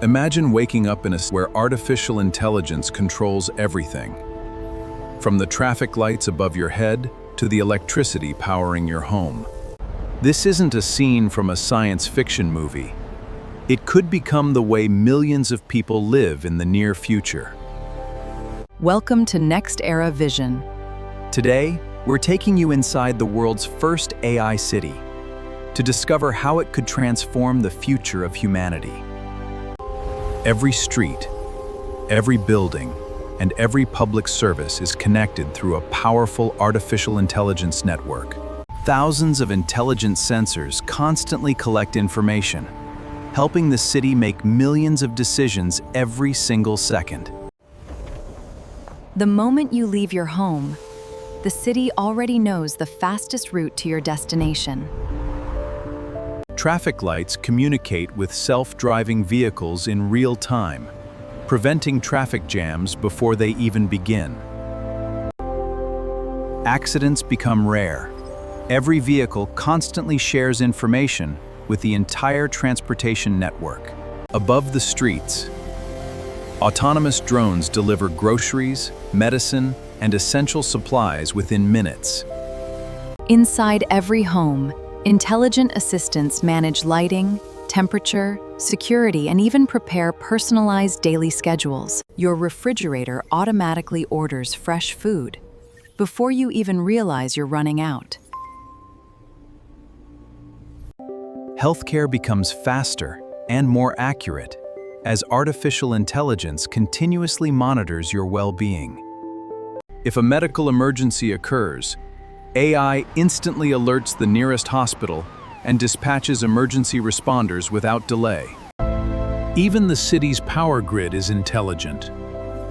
Imagine waking up in a city where artificial intelligence controls everything, from the traffic lights above your head to the electricity powering your home. This isn't a scene from a science fiction movie. It could become the way millions of people live in the near future. Welcome to Next Era Vision. Today, we're taking you inside the world's first AI city to discover how it could transform the future of humanity. Every street, every building, and every public service is connected through a powerful artificial intelligence network. Thousands of intelligent sensors constantly collect information, helping the city make millions of decisions every single second. The moment you leave your home, the city already knows the fastest route to your destination. Traffic lights communicate with self-driving vehicles in real time, preventing traffic jams before they even begin. Accidents become rare. Every vehicle constantly shares information with the entire transportation network. Above the streets, autonomous drones deliver groceries, medicine, and essential supplies within minutes. Inside every home, intelligent assistants manage lighting, temperature, security, and even prepare personalized daily schedules. Your refrigerator automatically orders fresh food before you even realize you're running out. Healthcare becomes faster and more accurate as artificial intelligence continuously monitors your well-being. If a medical emergency occurs, AI instantly alerts the nearest hospital and dispatches emergency responders without delay. Even the city's power grid is intelligent,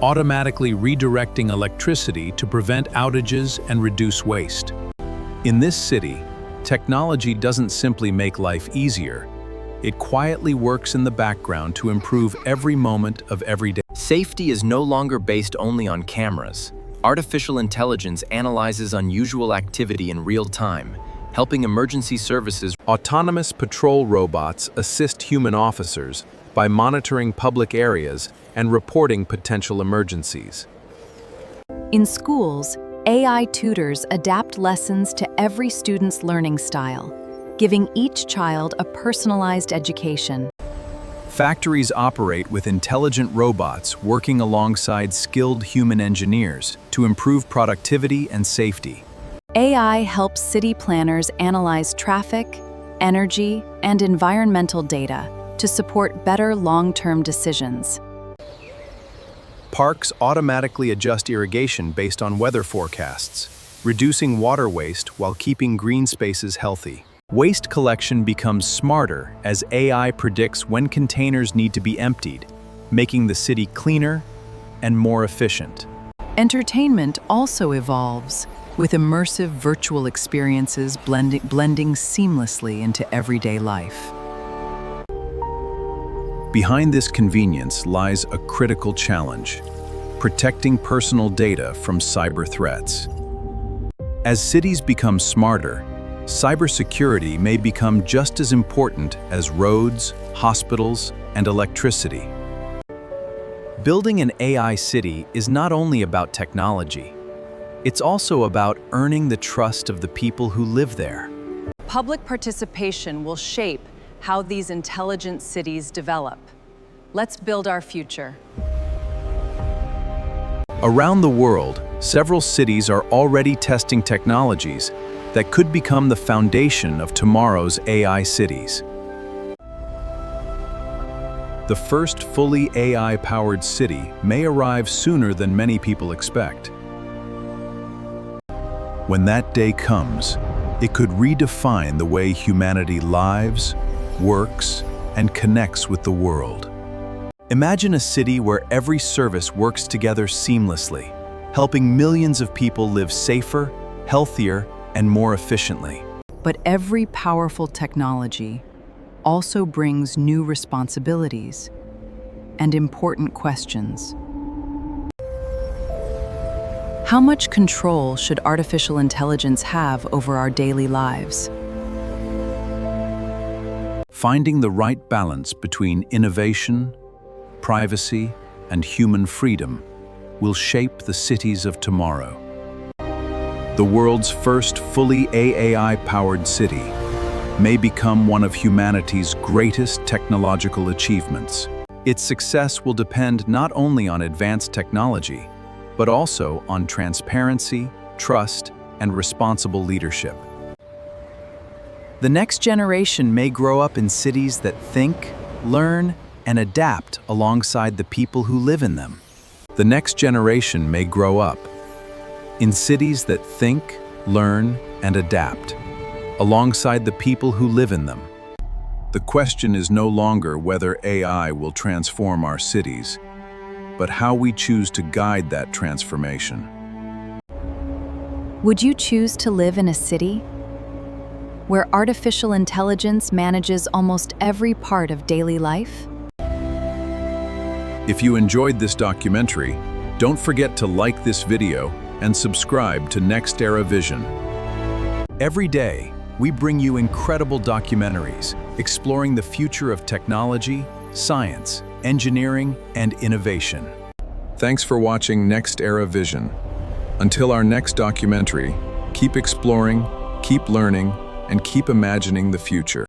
automatically redirecting electricity to prevent outages and reduce waste. In this city, technology doesn't simply make life easier, it quietly works in the background to improve every moment of every day. Safety is no longer based only on cameras. Artificial intelligence analyzes unusual activity in real time, helping emergency services. Autonomous patrol robots assist human officers by monitoring public areas and reporting potential emergencies. In schools, AI tutors adapt lessons to every student's learning style, giving each child a personalized education. Factories operate with intelligent robots working alongside skilled human engineers to improve productivity and safety. AI helps city planners analyze traffic, energy, and environmental data to support better long-term decisions. Parks automatically adjust irrigation based on weather forecasts, reducing water waste while keeping green spaces healthy. Waste collection becomes smarter as AI predicts when containers need to be emptied, making the city cleaner and more efficient. Entertainment also evolves, with immersive virtual experiences blending seamlessly into everyday life. Behind this convenience lies a critical challenge: protecting personal data from cyber threats. As cities become smarter, cybersecurity may become just as important as roads, hospitals, and electricity. Building an AI city is not only about technology, it's also about earning the trust of the people who live there. Public participation will shape how these intelligent cities develop. Let's build our future. Around the world, several cities are already testing technologies that could become the foundation of tomorrow's AI cities. The first fully AI-powered city may arrive sooner than many people expect. When that day comes, it could redefine the way humanity lives, works, and connects with the world. Imagine a city where every service works together seamlessly, helping millions of people live safer, healthier, and more efficiently. But every powerful technology also brings new responsibilities and important questions. How much control should artificial intelligence have over our daily lives? Finding the right balance between innovation, privacy, and human freedom will shape the cities of tomorrow. The world's first fully AI-powered city may become one of humanity's greatest technological achievements. Its success will depend not only on advanced technology, but also on transparency, trust, and responsible leadership. The next generation may grow up in cities that think, learn, and adapt alongside the people who live in them. The next generation may grow up in cities that think, learn, and adapt alongside the people who live in them. The question is no longer whether AI will transform our cities, but how we choose to guide that transformation. Would you choose to live in a city where artificial intelligence manages almost every part of daily life? If you enjoyed this documentary, don't forget to like this video and subscribe to Next Era Vision. Every day, we bring you incredible documentaries exploring the future of technology, science, engineering, and innovation. Thanks for watching Next Era Vision. Until our next documentary, keep exploring, keep learning, and keep imagining the future.